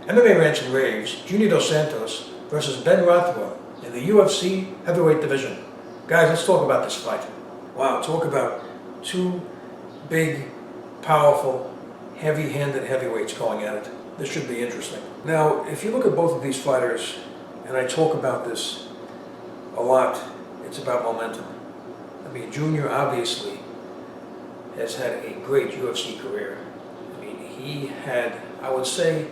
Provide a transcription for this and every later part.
MMA Rants and Raves, Junior Dos Santos versus Ben Rothwell in the UFC heavyweight division. Guys, let's talk about this fight. Wow, talk about two big, powerful, heavy-handed heavyweights going at it. This should be interesting. Now, if you look at both of these fighters, and I talk about this a lot, it's about momentum. I mean, Junior obviously has had a great UFC career. I mean, he had, I would say,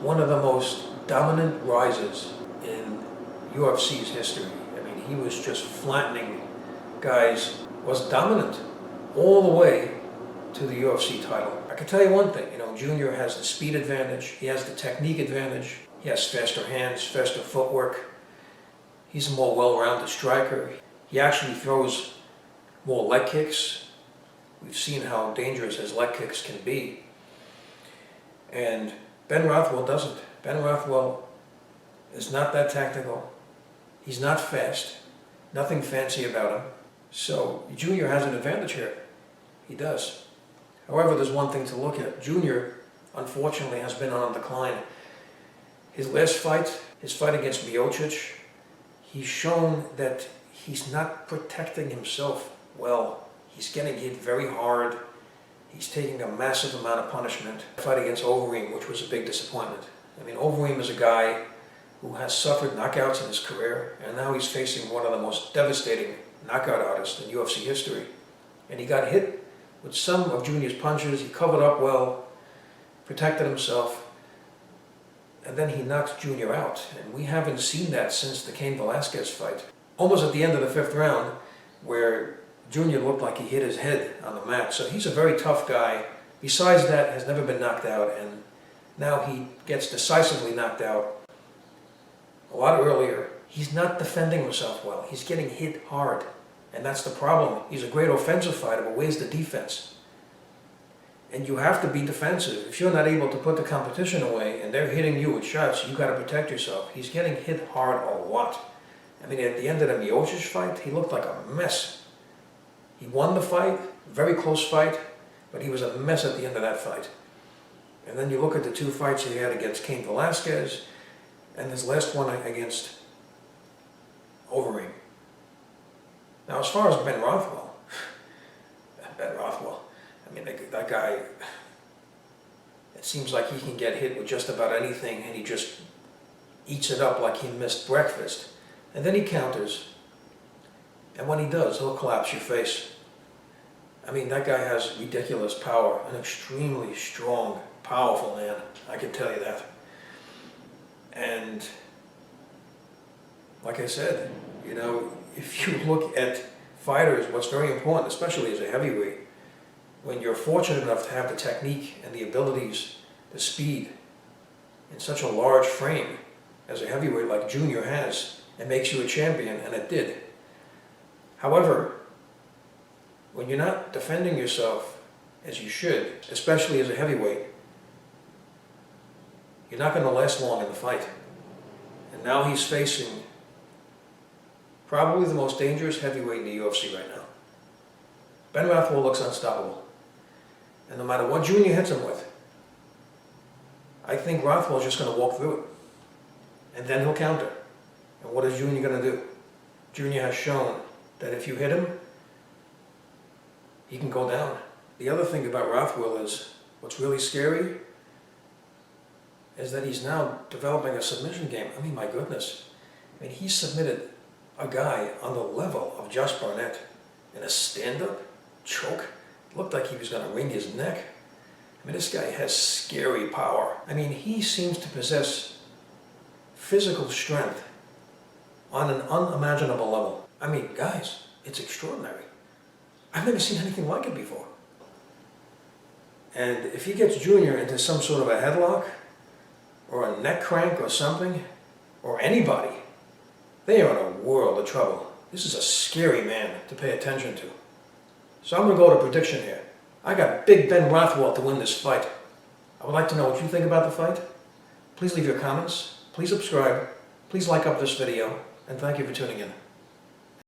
one of the most dominant rises in UFC's history. I mean, he was just flattening guys, was dominant all the way to the UFC title. I can tell you one thing, Junior has the speed advantage, he has the technique advantage, he has faster hands, faster footwork. He's a more well-rounded striker. He actually throws more leg kicks. We've seen how dangerous his leg kicks can be. And Ben Rothwell doesn't. Ben Rothwell is not that tactical. He's not fast. Nothing fancy about him. So Junior has an advantage here. He does. However, there's one thing to look at. Junior, unfortunately, has been on a decline. His last fight, his fight against Miocic, he's shown that he's not protecting himself well. He's getting hit very hard. He's taking a massive amount of punishment. The fight against Overeem, which was a big disappointment. I mean, Overeem is a guy who has suffered knockouts in his career, and now he's facing one of the most devastating knockout artists in UFC history. And he got hit with some of Junior's punches. He covered up well, protected himself, and then he knocked Junior out. And we haven't seen that since the Cain Velasquez fight. Almost at the end of the 5th round, where Junior looked like he hit his head on the mat. So he's a very tough guy. Besides that, has never been knocked out, and now he gets decisively knocked out a lot earlier. He's not defending himself well. He's getting hit hard, and that's the problem. He's a great offensive fighter, but where's the defense? And you have to be defensive. If you're not able to put the competition away and they're hitting you with shots, you got to protect yourself. He's getting hit hard a lot. I mean, at the end of the Miocic fight, he looked like a mess. He won the fight, very close fight, but he was a mess at the end of that fight. And then you look at the 2 fights he had against Cain Velasquez and his last one against Overeem. Now, as far as Ben Rothwell, I mean, that guy, it seems like he can get hit with just about anything, and he just eats it up like he missed breakfast. And then he counters, and when he does, he'll collapse your face. I mean, that guy has ridiculous power, an extremely strong, powerful man, I can tell you that. And like I said, if you look at fighters, what's very important, especially as a heavyweight, when you're fortunate enough to have the technique and the abilities, the speed, in such a large frame as a heavyweight like Junior has, it makes you a champion, and it did. However, when you're not defending yourself as you should, especially as a heavyweight, you're not going to last long in the fight. And now he's facing probably the most dangerous heavyweight in the UFC right now. Ben Rothwell looks unstoppable. And no matter what Junior hits him with, I think Rothwell's just going to walk through it. And then he'll counter. And what is Junior going to do? Junior has shown that if you hit him, he can go down. The other thing about Rothwell is, what's really scary is that he's now developing a submission game. I mean, my goodness. I mean, he submitted a guy on the level of Josh Barnett in a stand-up choke. It looked like he was going to wring his neck. I mean, this guy has scary power. I mean, he seems to possess physical strength on an unimaginable level. I mean, guys, it's extraordinary. I've never seen anything like it before. And if he gets Junior into some sort of a headlock, or a neck crank or something, or anybody, they are in a world of trouble. This is a scary man to pay attention to. So I'm going to go to prediction here. I got Big Ben Rothwell to win this fight. I would like to know what you think about the fight. Please leave your comments. Please subscribe. Please like up this video. And thank you for tuning in.